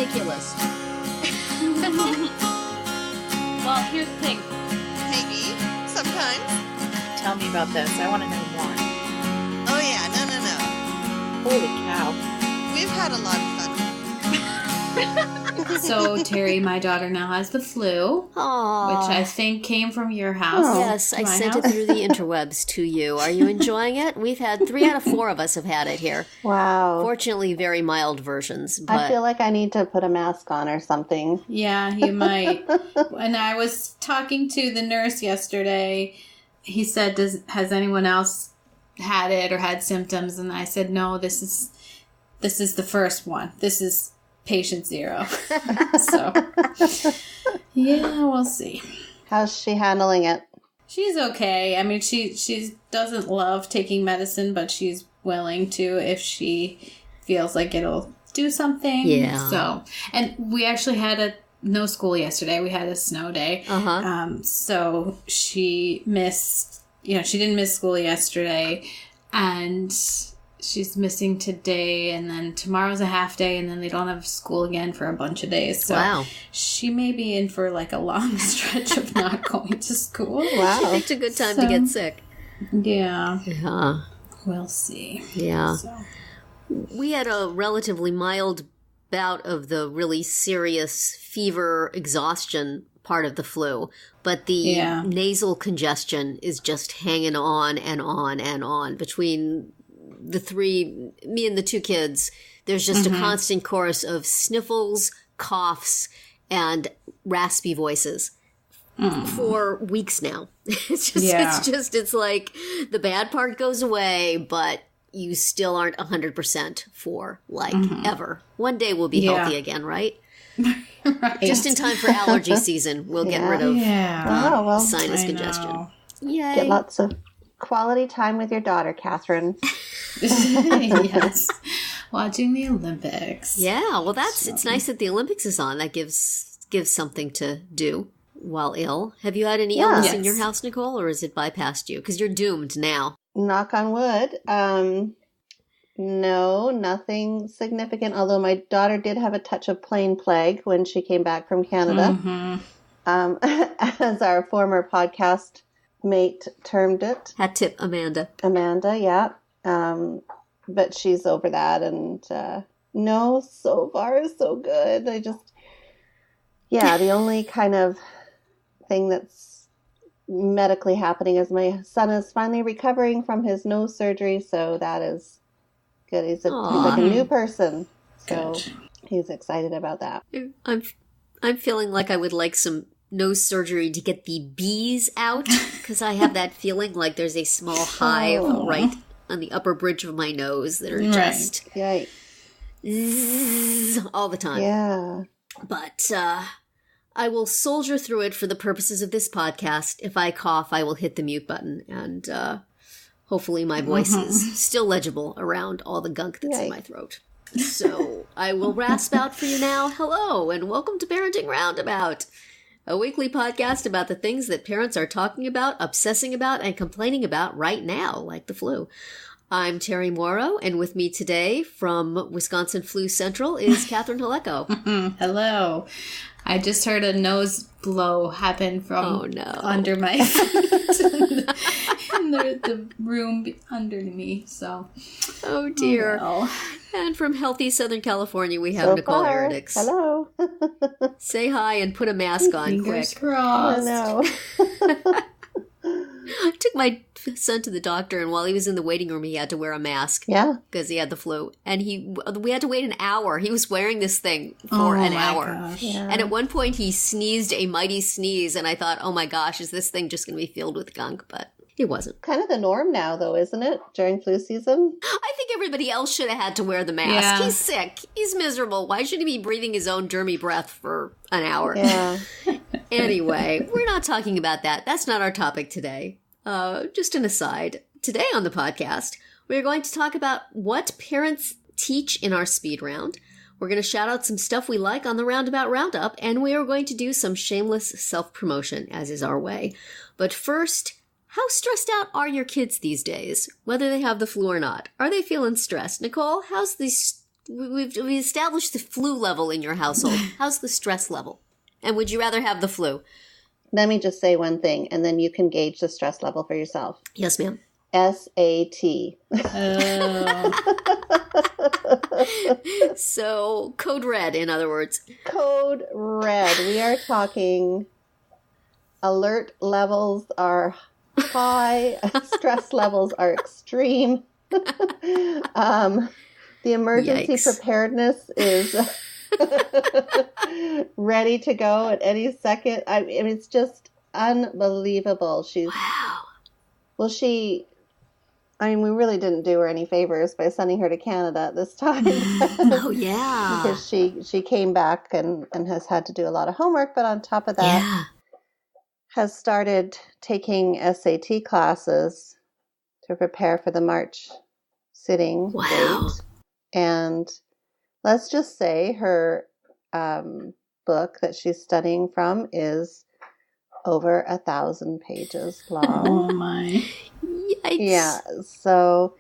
ridiculous. Well, here's the thing. Maybe. Sometimes. Tell me about this. I want to know more. Oh, yeah. No. Holy cow. We've had a lot of fun. So, Terri, my daughter now has the flu, Aww. which I think came from your house. Yes, I sent it through the interwebs to you. Are you enjoying it? We've had 3 out of 4 of us have had it here. Wow. Fortunately, very mild versions. But I feel like I need to put a mask on or something. Yeah, you might. And I was talking to the nurse yesterday. He said, has anyone else had it or had symptoms? And I said, no, this is the first one. This is patient 0. So, yeah, we'll see. How's she handling it? She's okay. I mean, she doesn't love taking medicine, but she's willing to if she feels like it'll do something. Yeah. So, and we actually had no school yesterday. We had a snow day. So she missed, she didn't miss school yesterday, and she's missing today, and then tomorrow's a half day, and then they don't have school again for a bunch of days. So wow. She may be in for like a long stretch of not going to school. Wow. She picked a good time to get sick. Yeah. Yeah. We'll see. Yeah. So. We had a relatively mild bout of the really serious fever exhaustion part of the flu, but the nasal congestion is just hanging on and on and on. Between the 3, me and the 2 kids, there's just a constant chorus of sniffles, coughs, and raspy voices for weeks now. It's like the bad part goes away, but you still aren't 100% for ever. One day we'll be healthy again, right? Right. Just in time for allergy season, we'll get rid of sinus I congestion. know. Yay. Get lots of quality time with your daughter, Catherine. Yes. Watching the Olympics. Yeah, well, it's nice that the Olympics is on. That gives something to do while ill. Have you had any illness in your house, Nicole, or has it bypassed you? Because you're doomed now. Knock on wood. No, nothing significant, although my daughter did have a touch of plain plague when she came back from Canada. As our former podcast mate termed it. Hat tip, Amanda. Amanda, yeah. But she's over that, and no, so far so good. The only kind of thing that's medically happening is my son is finally recovering from his nose surgery, so that is good. He's like a new person, so he's excited about that. I'm feeling like I would like some nose surgery to get the bees out, because I have that feeling like there's a small hive right on the upper bridge of my nose that are just zzz, all the time. Yeah. But I will soldier through it for the purposes of this podcast. If I cough, I will hit the mute button, and hopefully my voice is still legible around all the gunk that's in my throat. So I will rasp out for you now. Hello, and welcome to Parenting Roundabout, a weekly podcast about the things that parents are talking about, obsessing about, and complaining about right now, like the flu. I'm Terri Moir, and with me today from Wisconsin Flu Central is Catherine Haleko. Hello. I just heard a nose blow happen from under my feet in the room under me. So, oh dear. And from healthy Southern California, we have Nicole Eridix. Hello. Say hi and put a mask on Fingers quick. crossed. I know. I took my son to the doctor, and while he was in the waiting room, he had to wear a mask. Yeah. Because he had the flu. And we had to wait an hour. He was wearing this thing for an hour. Gosh. Yeah. And at one point, he sneezed a mighty sneeze, and I thought, oh my gosh, is this thing just going to be filled with gunk? But it wasn't. Kind of the norm now, though, isn't it? During flu season? I think everybody else should have had to wear the mask. Yeah. He's sick. He's miserable. Why should he be breathing his own germy breath for an hour? Yeah. Anyway, we're not talking about that. That's not our topic today. Just an aside. Today on the podcast, we're going to talk about what parents teach in our speed round. We're going to shout out some stuff we like on the Roundabout Roundup, and we are going to do some shameless self-promotion, as is our way. But first, how stressed out are your kids these days, whether they have the flu or not? Are they feeling stressed? Nicole, how's the we've established the flu level in your household. How's the stress level? And would you rather have the flu? Let me just say one thing, and then you can gauge the stress level for yourself. Yes, ma'am. SAT. So, code red, in other words. Code red. We are talking alert levels are high, stress levels are extreme. The emergency preparedness is ready to go at any second. I mean, it's just unbelievable. We really didn't do her any favors by sending her to Canada at this time. Oh, yeah. Because she came back and has had to do a lot of homework, but on top of that, has started taking SAT classes to prepare for the March sitting date. And let's just say her book that she's studying from is over 1,000 pages long. Oh my. Yikes. Yeah. So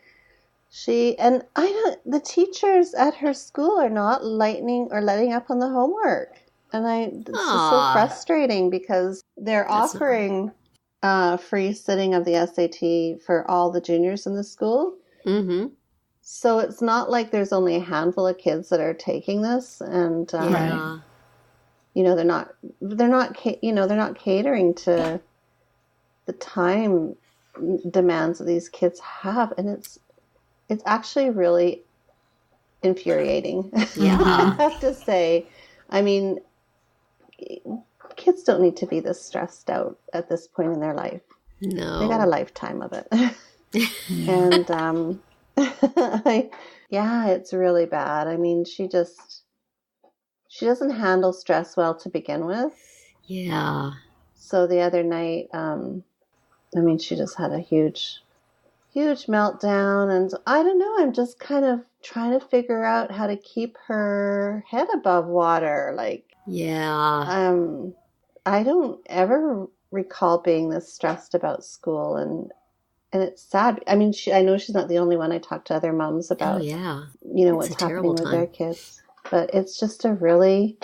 the teachers at her school are not letting up on the homework. And this is so frustrating because they're offering free sitting of the SAT for all the juniors in the school. Mm-hmm. So it's not like there's only a handful of kids that are taking this, and they're not catering to the time demands that these kids have, and it's actually really infuriating. Yeah. I have to say, I mean, kids don't need to be this stressed out at this point in their life. No. They got a lifetime of it. And it's really bad. I mean, she doesn't handle stress well to begin with. Yeah. So the other night, she just had a huge meltdown, and I don't know, I'm just kind of trying to figure out how to keep her head above water. I don't ever recall being this stressed about school, and it's sad. I mean, I know she's not the only one. I talked to other moms about, what's happening with their kids. But it's just a really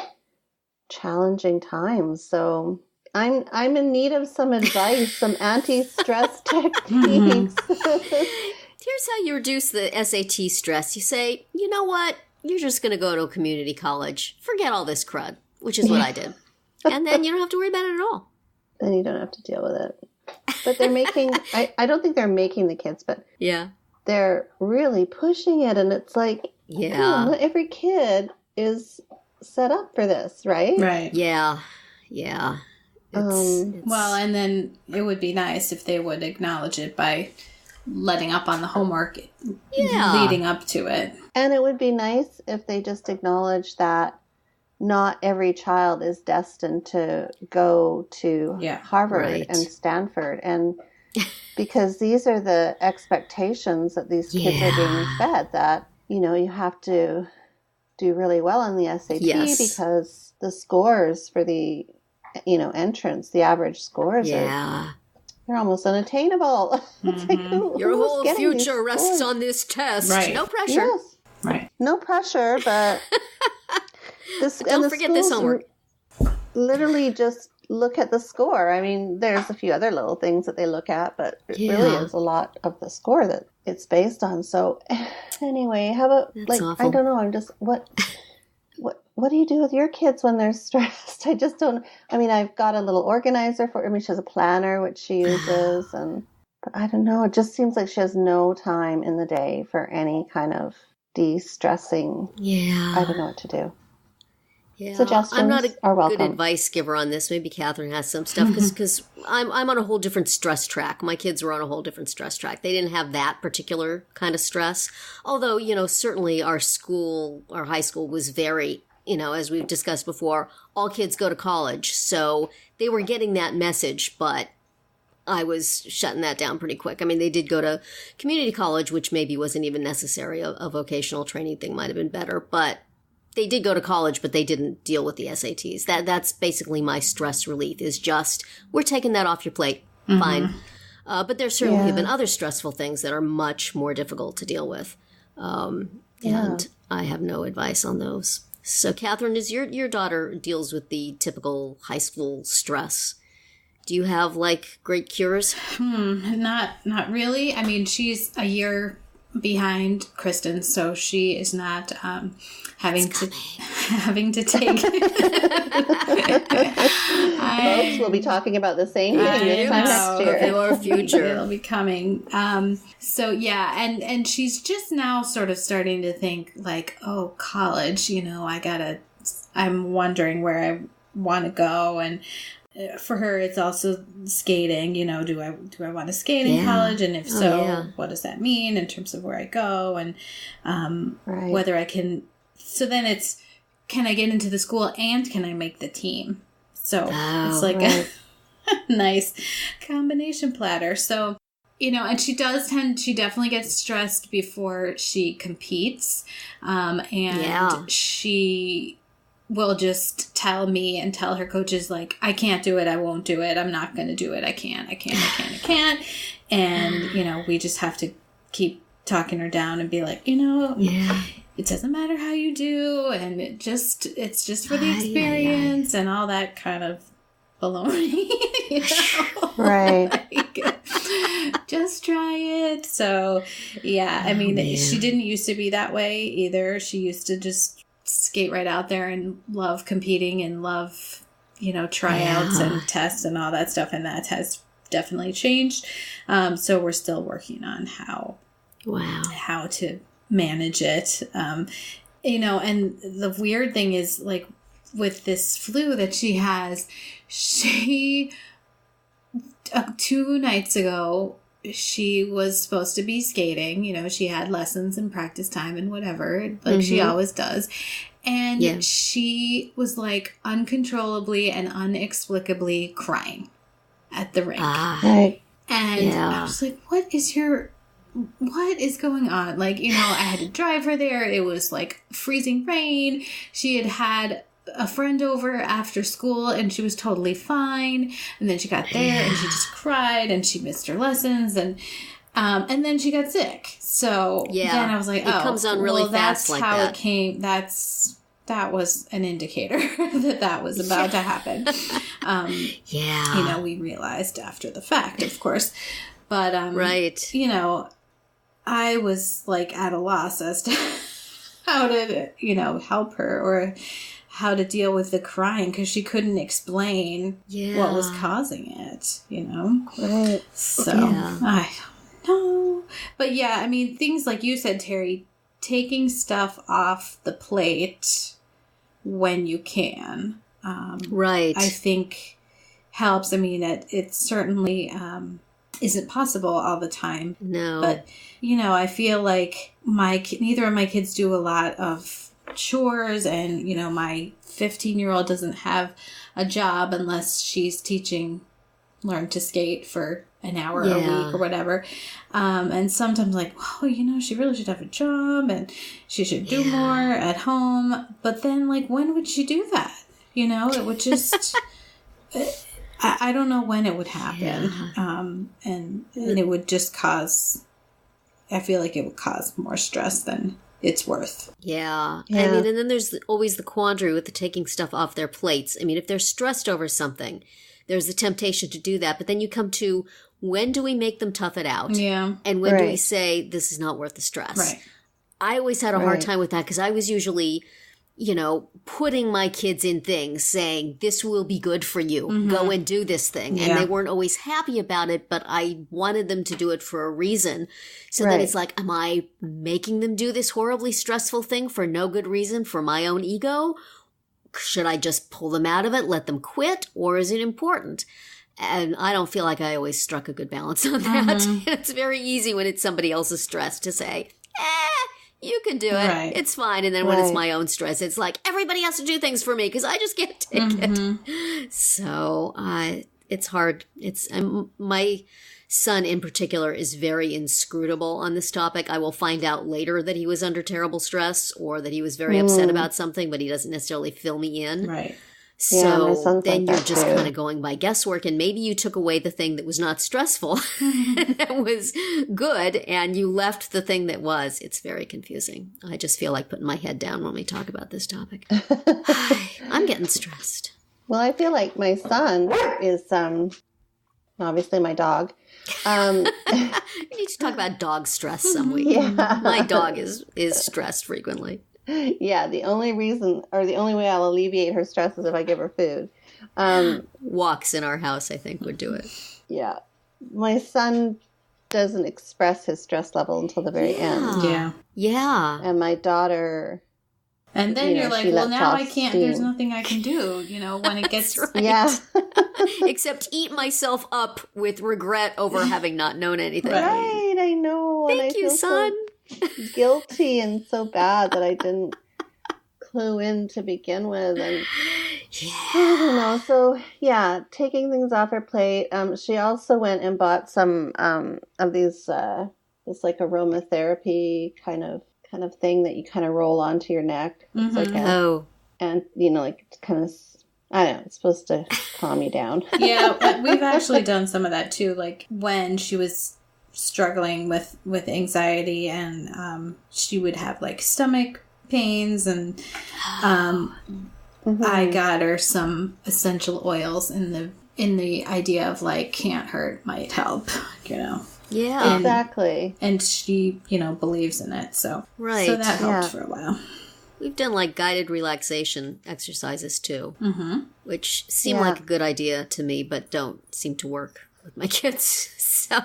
challenging time. So I'm in need of some advice, some anti-stress techniques. Here's how you reduce the SAT stress. You say, you know what? You're just going to go to a community college. Forget all this crud, which is what I did. And then you don't have to worry about it at all. Then you don't have to deal with it. But they're making, I don't think they're making the kids, but they're really pushing it. And it's like, not every kid is set up for this, right? Right. Yeah. Well, and then it would be nice if they would acknowledge it by letting up on the homework leading up to it. And it would be nice if they just acknowledge that not every child is destined to go to Harvard and Stanford. And because these are the expectations that these kids are being fed, that, you have to do really well on the SAT because the scores for the, entrance, the average scores are almost unattainable. Mm-hmm. Your whole future rests on this test. Right. No pressure. Yes. Right. No pressure, but don't forget this homework. Literally just look at the score. I mean, there's a few other little things that they look at, but it really is a lot of the score that it's based on. So anyway, how about awful. I don't know, I'm just what do you do with your kids when they're stressed? I just don't. I mean, I've got a little organizer for. I mean, she has a planner which she uses, but I don't know. It just seems like she has no time in the day for any kind of de-stressing. Yeah, I don't know what to do. Yeah, Suggestions I'm not a are welcome. good advice giver on this. Maybe Catherine has some stuff because I'm on a whole different stress track. My kids were on a whole different stress track. They didn't have that particular kind of stress. Although, certainly our high school was very, as we've discussed before, all kids go to college. So they were getting that message, but I was shutting that down pretty quick. I mean, they did go to community college, which maybe wasn't even necessary. A vocational training thing might have been better, but they did go to college, but they didn't deal with the SATs. That's basically my stress relief, is just, we're taking that off your plate. Mm-hmm. Fine. But there certainly have been other stressful things that are much more difficult to deal with. And I have no advice on those. So, Catherine, is your daughter deals with the typical high school stress. Do you have, like, great cures? Not really. I mean, she's a year behind Kristen, so she is not having to take. Folks will be talking about the same thing this time next year. Your future. It'll be coming. So yeah, and she's just now sort of starting to think like, oh, college. I'm wondering where I want to go, and for her, it's also skating. Do I want to skate in college? And if so, what does that mean in terms of where I go and whether I can? So then it's, can I get into the school and can I make the team? So it's like a nice combination platter. So, and she definitely gets stressed before she competes. And she will just tell me and tell her coaches, like, I can't do it. I won't do it. I'm not going to do it. I can't. And, we just have to keep talking her down and be like, it doesn't matter how you do. And it's just for the experience and all that kind of baloney, Right. Like, just try it. So, yeah, I mean, she didn't used to be that way either. She used to just skate right out there and love competing and love, tryouts and tests and all that stuff. And that has definitely changed. So we're still working on how to manage it. And the weird thing is, like, with this flu that she has, 2 nights ago, she was supposed to be skating. She had lessons and practice time and whatever, like she always does. And she was, like, uncontrollably and inexplicably crying at the rink. And I was like, what is going on? Like, I had to drive her there. It was, like, freezing rain. She had a friend over after school and she was totally fine. And then she got there and she just cried and she missed her lessons and then she got sick. So then I was like, it comes on really fast. That's like how that. It came. That was an indicator that was about to happen. We realized after the fact, of course. But, I was, like, at a loss as to how to, help her or how to deal with the crying because she couldn't explain what was causing it, Right. So, I don't know. But, yeah, I mean, things like you said, Terri, taking stuff off the plate when you can, I think helps. I mean, it certainly isn't possible all the time. No. But, I feel like neither of my kids do a lot of chores and, my 15-year-old doesn't have a job unless she's teaching learn to skate for an hour a week or whatever. And sometimes like, she really should have a job and she should do more at home. But then, like, when would she do that? It would just... I don't know when it would happen. And it would just cause... I feel like it would cause more stress than it's worth. Yeah. I mean, and then there's always the quandary with the taking stuff off their plates. I mean, if they're stressed over something, there's the temptation to do that. But then you come to, when do we make them tough it out? Yeah. And when do we say, this is not worth the stress? Right. I always had a hard time with that because I was usually, putting my kids in things, saying, this will be good for you. Go and do this thing. And they weren't always happy about it, but I wanted them to do it for a reason. So then it's like, am I making them do this horribly stressful thing for no good reason, for my own ego? Should I just pull them out of it, let them quit, or is it important? And I don't feel like I always struck a good balance on that. It's very easy when it's somebody else's stress to say, you can do it. Right. It's fine. And then when it's my own stress, it's like, everybody has to do things for me because I just can't take it. So it's hard. My son in particular is very inscrutable on this topic. I will find out later that he was under terrible stress or that he was very upset about something, but he doesn't necessarily fill me in. Right. So then you're just kind of going by guesswork, and maybe you took away the thing that was not stressful and that was good, and you left the thing that was. It's very confusing. I just feel like putting my head down when we talk about this topic. I'm getting stressed. Well, I feel like my son is, obviously my dog. We need to talk about dog stress some week. Yeah. My dog is stressed frequently. Yeah, the only reason, or the only way I'll alleviate her stress is if I give her food. Walks in our house, I think, would do it. Yeah. My son doesn't express his stress level until the very end. Yeah. Yeah. And my daughter... And then you're like, well, now I can't, there's nothing I can do, when it gets... Right. Yeah. Except eat myself up with regret over having not known anything. Right, I know. Thank you, son. So guilty and so bad that I didn't clue in to begin with. And I don't know. So, yeah, taking things off her plate. She also went and bought some of these, it's like aromatherapy kind of thing that you kind of roll onto your neck. It's like and like kind of, I don't know, it's supposed to calm you down. Yeah, we've actually done some of that too. Like when she was struggling with anxiety, and she would have like stomach pains, and I got her some essential oils in the idea of like can't hurt, might help, Yeah, exactly. And she, believes in it. So, right. So that helped for a while. We've done like guided relaxation exercises too, which seem like a good idea to me, but don't seem to work with my kids. So,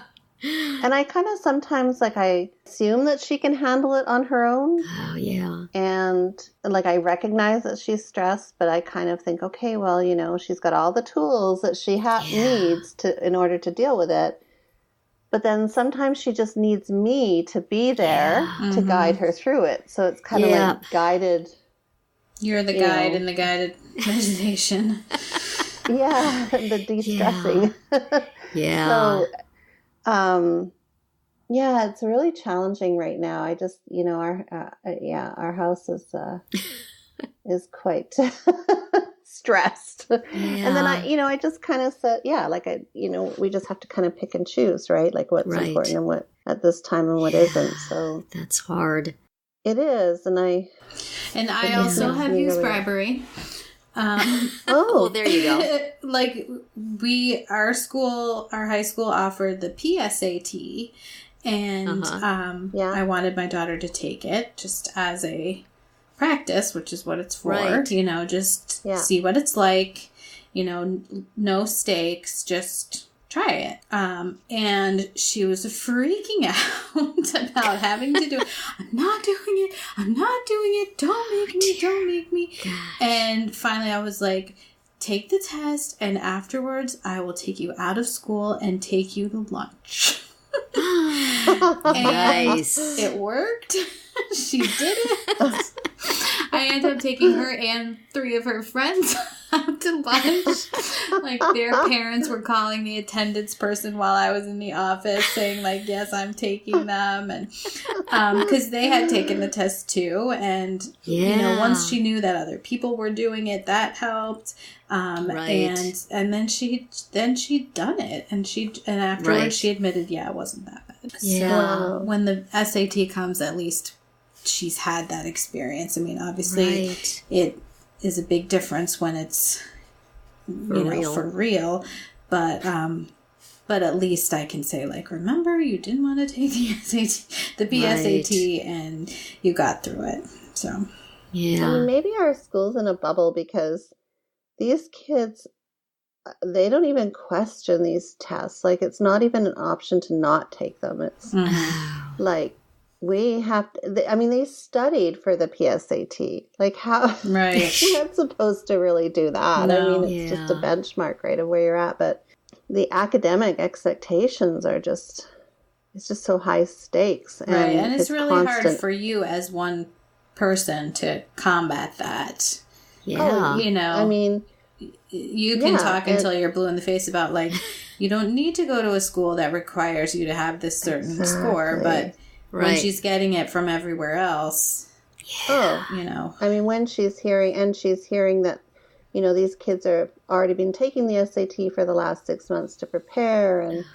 and I kind of sometimes like I assume that she can handle it on her own. Oh yeah. And like I recognize that she's stressed, but I kind of think, okay, well, she's got all the tools that she needs in order to deal with it. But then sometimes she just needs me to be there to guide her through it. So it's kind of like guided. You're the guide in the guided meditation. Yeah, the de-stressing. Yeah. So, it's really challenging right now. I just, our house is quite stressed. Yeah. And then I just kind of said, we just have to kind of pick and choose, right? Like what's important and what at this time and what isn't. So that's hard. It is. And I also have used bribery. Well, there you go. Like our high school offered the PSAT, and I wanted my daughter to take it just as a practice, which is what it's for. Right. Just see what it's like. No stakes, just try it. And she was freaking out about having to do it. I'm not doing it. Don't make me. Gosh. And finally I was like, take the test, and afterwards I will take you out of school and take you to lunch. Nice. It worked. She did it. I ended up taking her and 3 of her friends out to lunch. Like their parents were calling the attendance person while I was in the office saying like, yes, I'm taking them. And because they had taken the test too. And, once she knew that other people were doing it, that helped. And then she'd done it. And afterwards she admitted, it wasn't that bad. Yeah. So when the SAT comes, at least she's had that experience. I mean, obviously it is a big difference when it's for real, but at least I can say like, remember, you didn't want to take the PSAT and you got through it. So I mean, maybe our school's in a bubble because these kids, they don't even question these tests. Like, it's not even an option to not take them. It's like, we have to, they studied for the PSAT. Like, how? Right. You're not supposed to really do that. No. It's just a benchmark, right, of where you're at. But the academic expectations are just, it's just so high stakes. And it's really hard for you as one person to combat that. Yeah. You can talk until you're blue in the face about, like, you don't need to go to a school that requires you to have this certain score, but when she's getting it from everywhere else, when she's hearing that these kids are already been taking the SAT for the last 6 months to prepare. And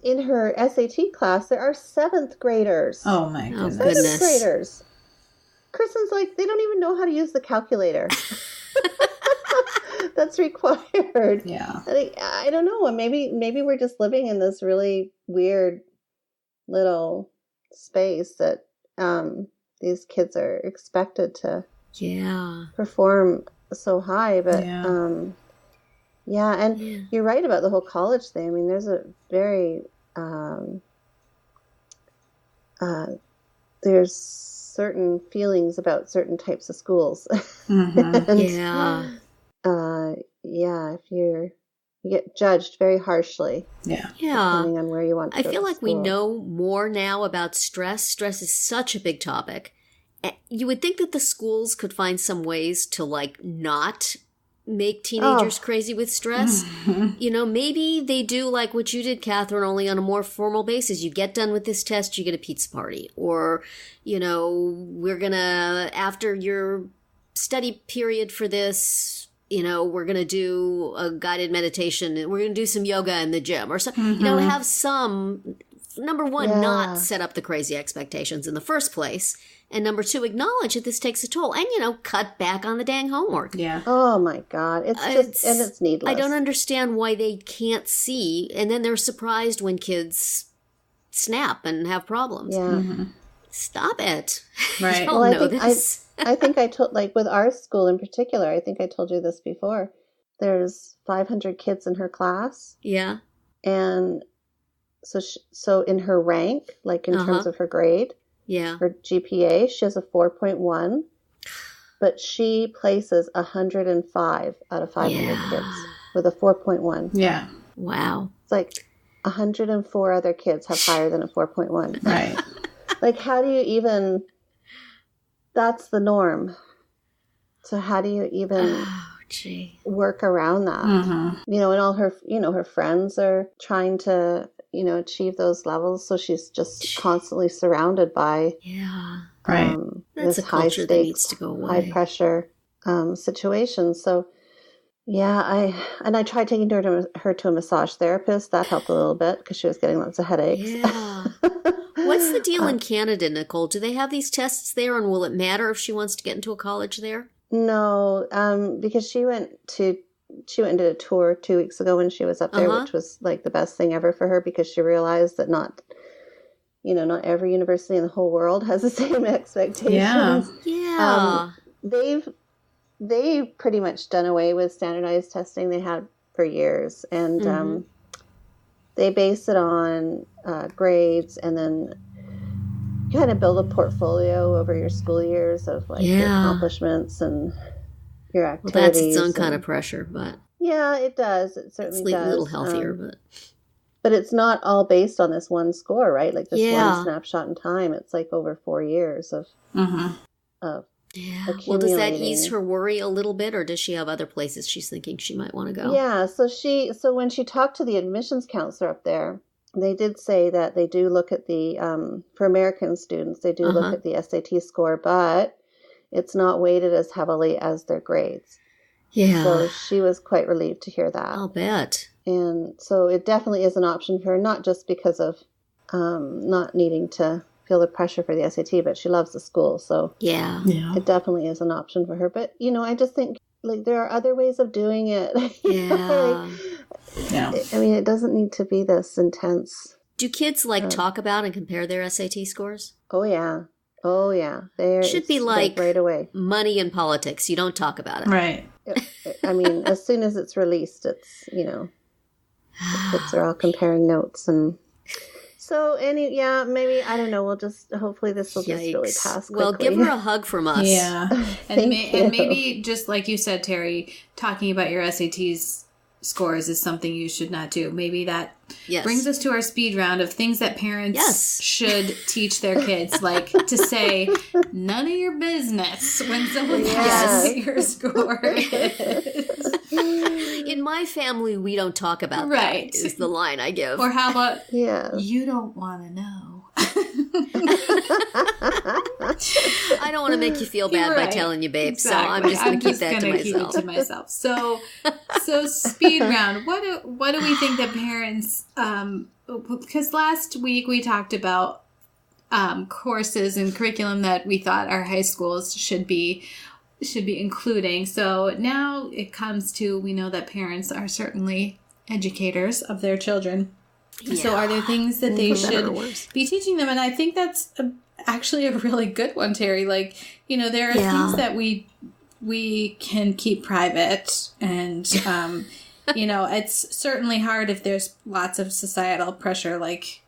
in her SAT class, there are 7th graders. Oh, my goodness. 7th graders. Kristen's like, they don't even know how to use the calculator. That's required. Yeah. I don't know. Maybe we're just living in this really weird little space that these kids are expected to perform so high. But and you're right about the whole college thing. I mean, there's a very there's certain feelings about certain types of schools. Mm-hmm. If you get judged very harshly. Yeah. Depending on where you want to go I feel to like school. we know more now about stress. Stress is such a big topic. You would think that the schools could find some ways to, like, not make teenagers crazy with stress. Maybe they do like what you did, Catherine, only on a more formal basis. You get done with this test, you get a pizza party. Or, we're going to, after your study period for this, we're going to do a guided meditation. And we're going to do some yoga in the gym. Or something. Have some, number one, not set up the crazy expectations in the first place. And number two, acknowledge that this takes a toll. And, cut back on the dang homework. Yeah. Oh, my God. It's needless. I don't understand why they can't see. And then they're surprised when kids snap and have problems. Yeah. Mm-hmm. Stop it. Right. You don't know this. I think I told, like, with our school in particular, I think I told you this before. There's 500 kids in her class. Yeah. And so in her rank, like in terms of her grade, her GPA, she has a 4.1, but she places 105 out of 500 kids with a 4.1. Yeah. Wow. It's like 104 other kids have higher than a 4.1. Right. Like, how do you even, that's the norm. So how do you even work around that? Mm-hmm. And all her, her friends are trying to, achieve those levels. So she's just constantly surrounded by That's this a high culture stakes, that needs to go away. high pressure situation. So I tried taking her to a massage therapist. That helped a little bit because she was getting lots of headaches. Yeah. What's the deal in Canada, Nicole? Do they have these tests there, and will it matter if she wants to get into a college there? No, because she went and did a tour 2 weeks ago when she was up there, which was like the best thing ever for her because she realized that not every university in the whole world has the same expectations. Yeah. They've pretty much done away with standardized testing they had for years, and they base it on grades, and then kind of build a portfolio over your school years of like your accomplishments and your activities. Well, that's its own kind of pressure, but it does. It certainly does. A little healthier, but it's not all based on this one score, right? Like this one snapshot in time. It's like over 4 years of accumulating. Well, does that ease her worry a little bit, or does she have other places she's thinking she might want to go? Yeah. So when she talked to the admissions counselor up there, they did say that they do look at the for American students, they do look at the SAT score, but it's not weighted as heavily as their grades. Yeah. So she was quite relieved to hear that. I'll bet. And so it definitely is an option for her, not just because of not needing to feel the pressure for the SAT, but she loves the school. So it definitely is an option for her. But, I just think like there are other ways of doing it. I mean, it doesn't need to be this intense. Do kids talk about and compare their SAT scores? Oh, yeah. There should be like right away. Money in politics. You don't talk about it. Right. I mean, as soon as it's released, it's, the kids are all comparing notes. And so, maybe, I don't know, we'll just, hopefully this will just really pass quickly. Well, give her a hug from us. Yeah. And maybe, just like you said, Terri, talking about your SATs scores is something you should not do. Maybe that brings us to our speed round of things that parents should teach their kids, like to say, none of your business when someone asks what your score is. In my family, we don't talk about that, is the line I give. Or how about, you don't want to know. I don't want to make you feel bad by telling you, babe. Exactly. So I'm just going to keep that to keep it to myself. So speed round. What do we think that parents? Because last week we talked about courses and curriculum that we thought our high schools should be including. So now it comes to, we know that parents are certainly educators of their children. Yeah. So are there things that they should be teaching them? And I think that's actually a really good one, Terri. Like, there are things that we can keep private, and it's certainly hard if there's lots of societal pressure like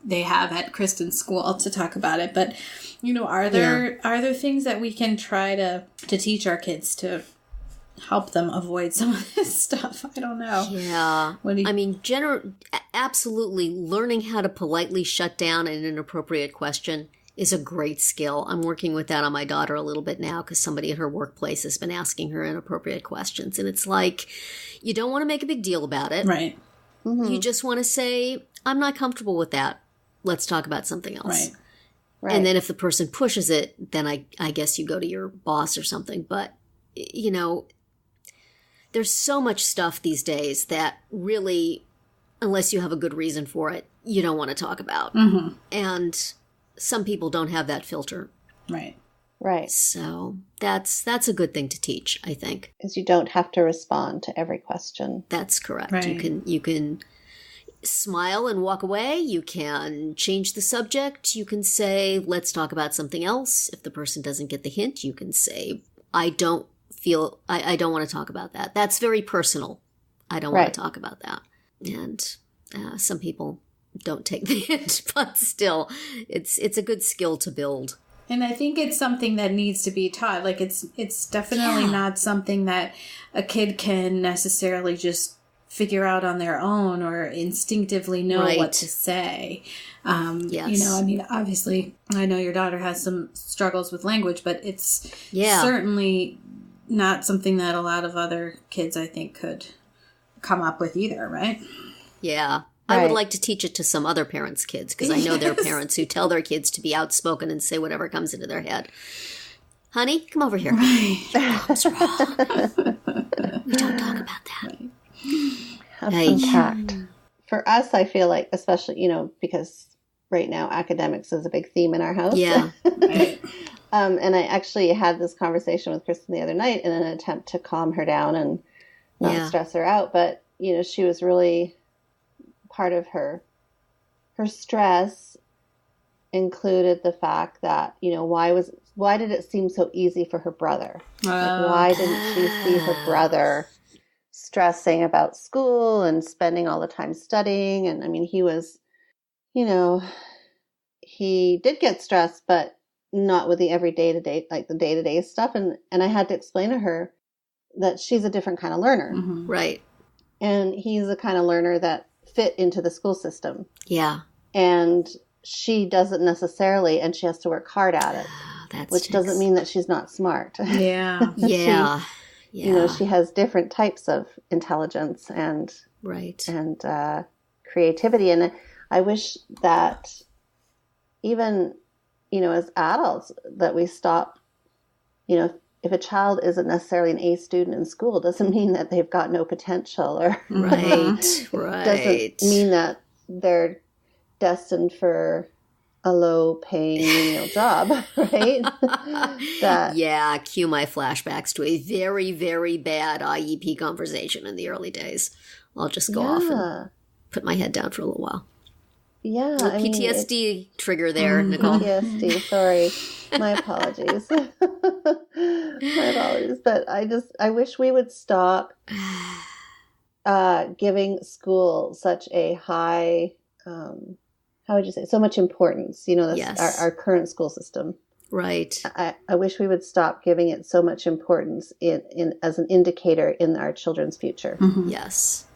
they have at Kristen's school to talk about it. But are there things that we can try to teach our kids to help them avoid some of this stuff? I don't know. Yeah. Absolutely, learning how to politely shut down an inappropriate question is a great skill. I'm working with that on my daughter a little bit now because somebody at her workplace has been asking her inappropriate questions. And it's like, you don't want to make a big deal about it. Right. Mm-hmm. You just want to say, I'm not comfortable with that. Let's talk about something else. Right. And then if the person pushes it, then I guess you go to your boss or something. But, there's so much stuff these days that really, unless you have a good reason for it, you don't want to talk about. Mm-hmm. And some people don't have that filter. Right. Right. So that's a good thing to teach, I think. Because you don't have to respond to every question. That's correct. Right. You can smile and walk away. You can change the subject. You can say, let's talk about something else. If the person doesn't get the hint, you can say, I don't want to talk about that. That's very personal. I don't want to talk about that. And some people don't take the hint, but still, it's a good skill to build. And I think it's something that needs to be taught. Like it's definitely not something that a kid can necessarily just figure out on their own or instinctively know what to say. Yes. Obviously, I know your daughter has some struggles with language, but it's certainly not something that a lot of other kids, I think, could come up with either, right? Yeah. I would like to teach it to some other parents' kids, because I know there are parents who tell their kids to be outspoken and say whatever comes into their head. Honey, come over here. Right. Mom's wrong. We don't talk about that. Right. Have some tact. For us, I feel like, especially, because right now academics is a big theme in our house. Yeah. Right. And I actually had this conversation with Kristen the other night in an attempt to calm her down and not stress her out. But, she was really, part of her stress included the fact that, why did it seem so easy for her brother? Like, why didn't she see her brother stressing about school and spending all the time studying? And he was, he did get stressed, but not with the day-to-day, like the day-to-day stuff. And I had to explain to her that she's a different kind of learner. Mm-hmm. Right. And he's the kind of learner that fit into the school system. Yeah. And she doesn't necessarily, and she has to work hard at it. Which doesn't mean that she's not smart. Yeah. Yeah. She has different types of intelligence and creativity. And I wish that even, as adults, that we stop, if a child isn't necessarily an A student in school, doesn't mean that they've got no potential, or right. doesn't mean that they're destined for a low-paying menial job, right? Cue my flashbacks to a very, very bad IEP conversation in the early days. I'll just go off and put my head down for a little while. Yeah. PTSD trigger there, Nicole. PTSD, sorry. My apologies. My apologies. But I wish we would stop giving school such a high, how would you say, so much importance, our current school system. Right. I wish we would stop giving it so much importance in as an indicator in our children's future. Mm-hmm. Yes.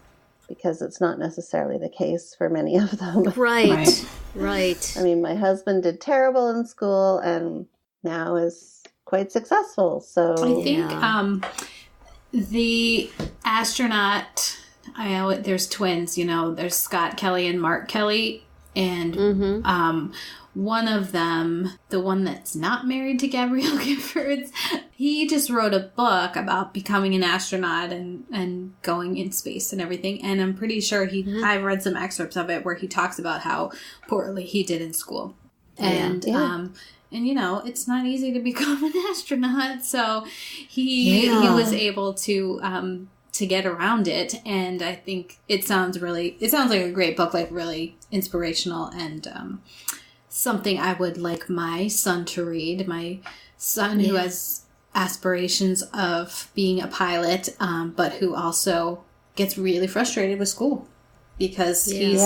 Because it's not necessarily the case for many of them. Right. My husband did terrible in school and now is quite successful. So I think the astronaut, there's twins, there's Scott Kelly and Mark Kelly. And one of them, the one that's not married to Gabrielle Giffords, he just wrote a book about becoming an astronaut and going in space and everything. And I'm pretty sure I've read some excerpts of it where he talks about how poorly he did in school. And, and you know, it's not easy to become an astronaut. So he was able to get around it. And I think it sounds like a great book, like really inspirational and, something I would like my son to read. My son who has aspirations of being a pilot, but who also gets really frustrated with school because he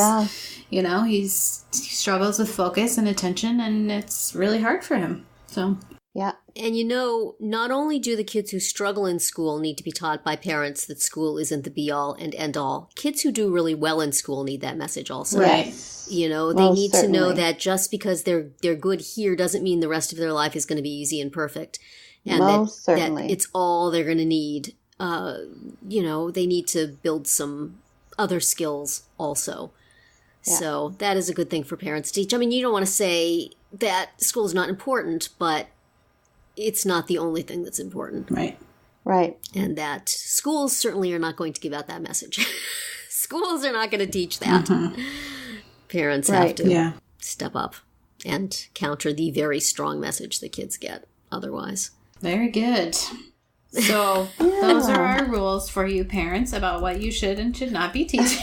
struggles with focus and attention, and it's really hard for him. So yeah. And you know, not only do the kids who struggle in school need to be taught by parents that school isn't the be-all and end-all, kids who do really well in school need that message also. Right. You know, they need to know that just because they're good here doesn't mean the rest of their life is going to be easy and perfect. And that it's all they're going to need. You know, they need to build some other skills also. Yeah. So that is a good thing for parents to teach. I mean, you don't want to say that school is not important, but it's not the only thing that's important. Right. Right. And that schools certainly are not going to give out that message. Schools are not going to teach that. Parents have to step up and counter the very strong message the kids get otherwise. Very good. So those are our rules for you parents about what you should and should not be teaching.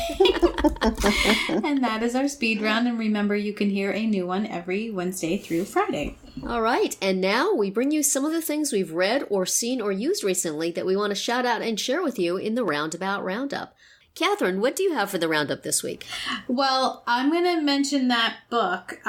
And that is our speed round. And remember, you can hear a new one every Wednesday through Friday. All right. And now we bring you some of the things we've read or seen or used recently that we want to shout out and share with you in the Roundabout Roundup. Catherine, what do you have for the Roundup this week? Well, I'm going to mention that book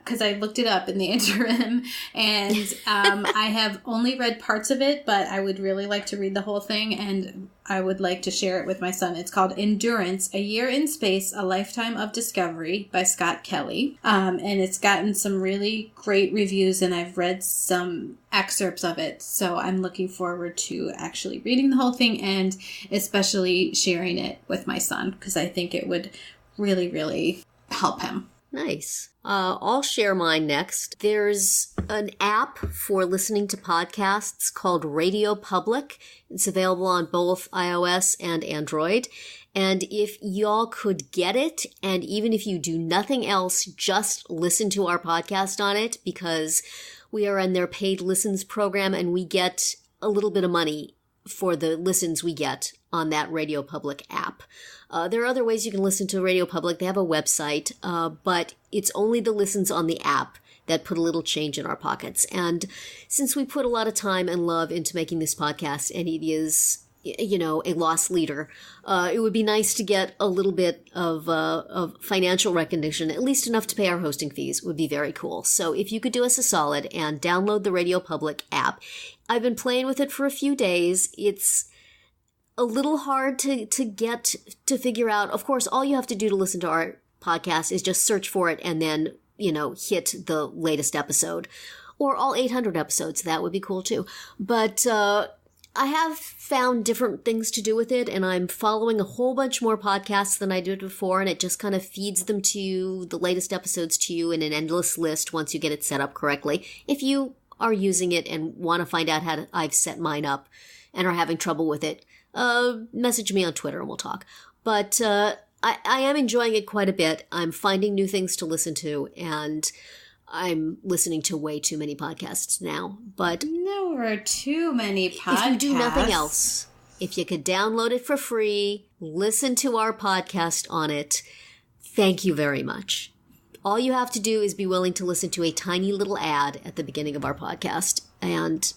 because I looked it up in the interim, and I have only read parts of it, but I would really like to read the whole thing, and I would like to share it with my son. It's called Endurance, A Year in Space, A Lifetime of Discovery by Scott Kelly, and it's gotten some really great reviews, and I've read some excerpts of it, so I'm looking forward to actually reading the whole thing, and especially sharing it with my son, because I think it would really, really help him. Nice. I'll share mine next. There's an app for listening to podcasts called Radio Public. It's available on both iOS and Android. And if y'all could get it, and even if you do nothing else, just listen to our podcast on it, because we are in their paid listens program and we get a little bit of money for the listens we get on that Radio Public app. There are other ways you can listen to Radio Public. They have a website, but it's only the listens on the app that put a little change in our pockets. And since we put a lot of time and love into making this podcast, and it is, you know, a lost leader, it would be nice to get a little bit of financial recognition, at least enough to pay our hosting fees would be very cool. So if you could do us a solid and download the Radio Public app. I've been playing with it for a few days. It's a little hard to get to figure out. Of course, all you have to do to listen to our podcast is just search for it and then, you know, hit the latest episode or all 800 episodes. That would be cool too. But I have found different things to do with it, and I'm following a whole bunch more podcasts than I did before, and it just kind of feeds them to you, the latest episodes to you in an endless list once you get it set up correctly. If you are using it and want to find out how I've set mine up and are having trouble with it, message me on Twitter and we'll talk. But I am enjoying it quite a bit. I'm finding new things to listen to, and I'm listening to way too many podcasts now. But never too many podcasts. If you do nothing else, if you could download it for free, listen to our podcast on it, thank you very much. All you have to do is be willing to listen to a tiny little ad at the beginning of our podcast, and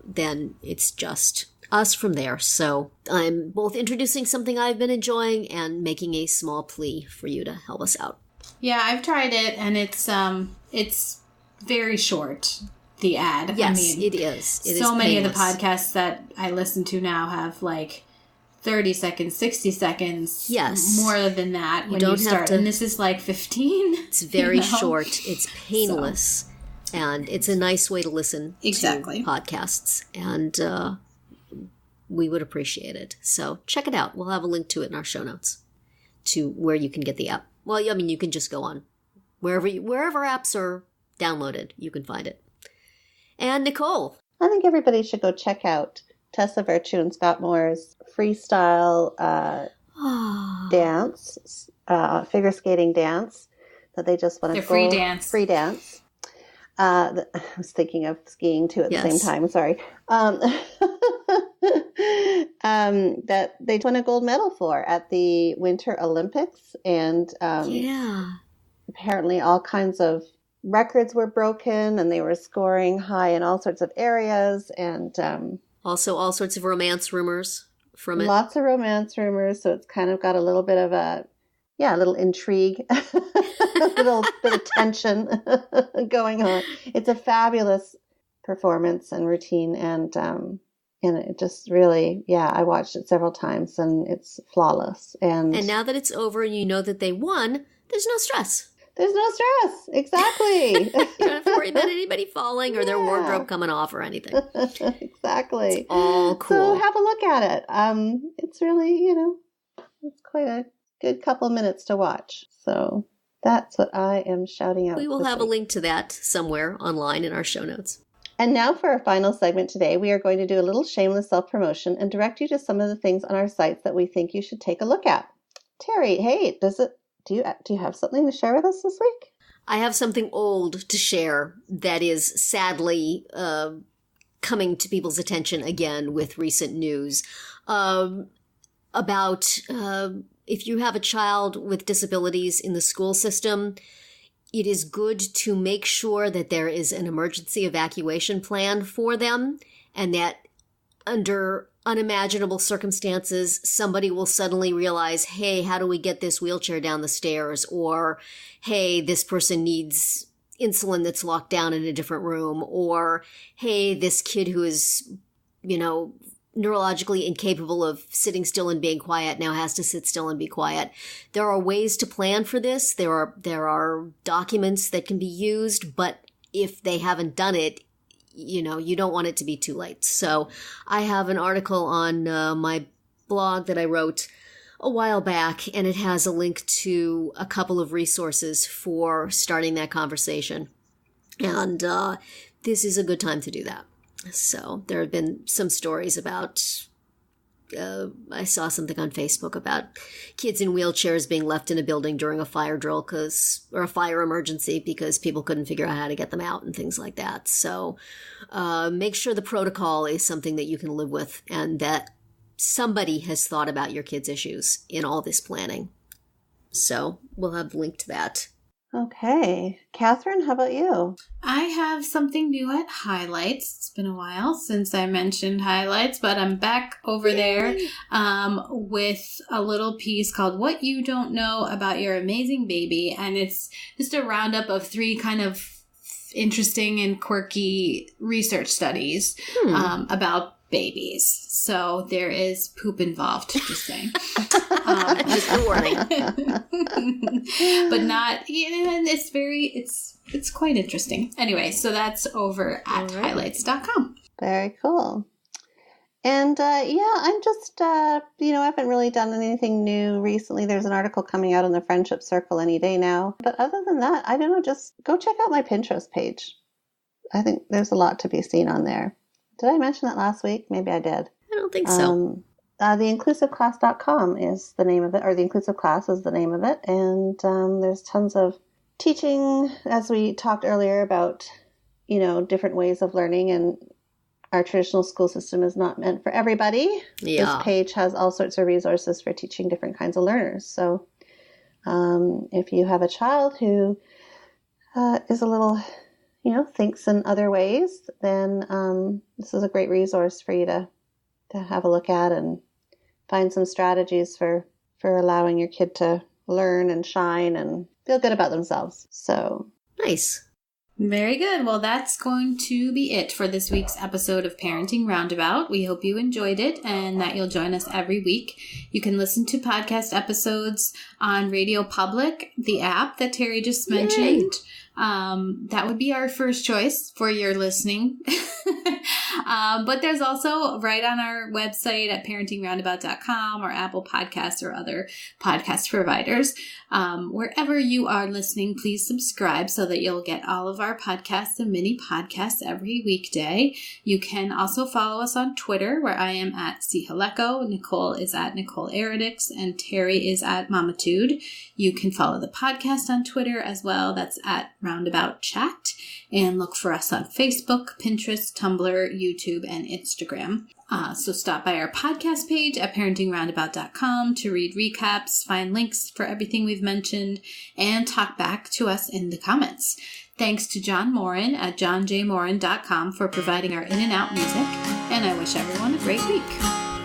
then it's just us from there. So I'm both introducing something I've been enjoying and making a small plea for you to help us out. Yeah, I've tried it, and it's very short, the ad. Yes, it is. It so is many painless. of the podcasts that I listen to now have like 30 seconds, 60 seconds. Yes. More than that when don't you start. have to, and this is like 15. It's very short. It's painless. So. And it's a nice way to listen to podcasts. And we would appreciate it. So check it out. We'll have a link to it in our show notes to where you can get the app. Well, I mean, you can just go on wherever apps are downloaded, you can find it. And Nicole. I think everybody should go check out Tessa Virtue and Scott Moir's freestyle dance, figure skating dance that they just won a free dance. Free dance. I was thinking of skiing too at the same time. Sorry. That they won a gold medal for at the Winter Olympics, and apparently all kinds of records were broken, and they were scoring high in all sorts of areas, and also all sorts of romance rumors from it. Lots of romance rumors, so it's kind of got a little bit of a little intrigue, a little bit of tension going on. It's a fabulous performance and routine, and it just really, I watched it several times, and it's flawless. And now that it's over and you know that they won, there's no stress. There's no stress. Exactly. You don't have to worry about anybody falling or their wardrobe coming off or anything. Exactly. It's all cool. So have a look at it. It's really, it's quite a good couple minutes to watch. So that's what I am shouting out. We will have a link to that somewhere online in our show notes. And now for our final segment today, we are going to do a little shameless self-promotion and direct you to some of the things on our sites that we think you should take a look at. Terri, hey, do you have something to share with us this week? I have something old to share that is sadly coming to people's attention again with recent news about if you have a child with disabilities in the school system, it is good to make sure that there is an emergency evacuation plan for them, and that under unimaginable circumstances, somebody will suddenly realize, hey, how do we get this wheelchair down the stairs? Or, hey, this person needs insulin that's locked down in a different room. Or, hey, this kid who is, neurologically incapable of sitting still and being quiet now has to sit still and be quiet. There are ways to plan for this. There are documents that can be used, but if they haven't done it, you don't want it to be too late. So I have an article on my blog that I wrote a while back, and it has a link to a couple of resources for starting that conversation. And this is a good time to do that. So there have been some stories about, I saw something on Facebook about kids in wheelchairs being left in a building during a fire drill or a fire emergency because people couldn't figure out how to get them out and things like that. So make sure the protocol is something that you can live with and that somebody has thought about your kids' issues in all this planning. So we'll have a link to that. Okay. Catherine, how about you? I have something new at Highlights. It's been a while since I mentioned Highlights, but I'm back over there with a little piece called What You Don't Know About Your Amazing Baby. And it's just a roundup of 3 kind of interesting and quirky research studies about babies. So there is poop involved, just saying. Just a warning. But not, it's quite interesting. Anyway, so that's over at highlights.com. Very cool. And I'm just, I haven't really done anything new recently. There's an article coming out on the Friendship Circle any day now. But other than that, I don't know, just go check out my Pinterest page. I think there's a lot to be seen on there. Did I mention that last week? Maybe I did. I don't think so. TheInclusiveClass.com is the name of it, or The Inclusive Class is the name of it. And there's tons of teaching, as we talked earlier about, different ways of learning. And our traditional school system is not meant for everybody. Yeah. This page has all sorts of resources for teaching different kinds of learners. So if you have a child who is a little, thinks in other ways, then this is a great resource for you to have a look at and find some strategies for allowing your kid to learn and shine and feel good about themselves. So nice. Very good. Well, that's going to be it for this week's episode of Parenting Roundabout. We hope you enjoyed it and that you'll join us every week. You can listen to podcast episodes on Radio Public, the app that Terri just mentioned. That would be our first choice for your listening. But there's also right on our website at parentingroundabout.com or Apple Podcasts or other podcast providers. Wherever you are listening, please subscribe so that you'll get all of our podcasts and mini podcasts every weekday. You can also follow us on Twitter, where I am at Cihaleko, Nicole is at Nicole Eridix, and Terri is at Mamatude. You can follow the podcast on Twitter as well. That's at Roundabout Chat. And look for us on Facebook, Pinterest, Tumblr, YouTube, and Instagram. So stop by our podcast page at parentingroundabout.com to read recaps, find links for everything we've mentioned, and talk back to us in the comments. Thanks to John Morin at johnjmorin.com for providing our in and out music, and I wish everyone a great week.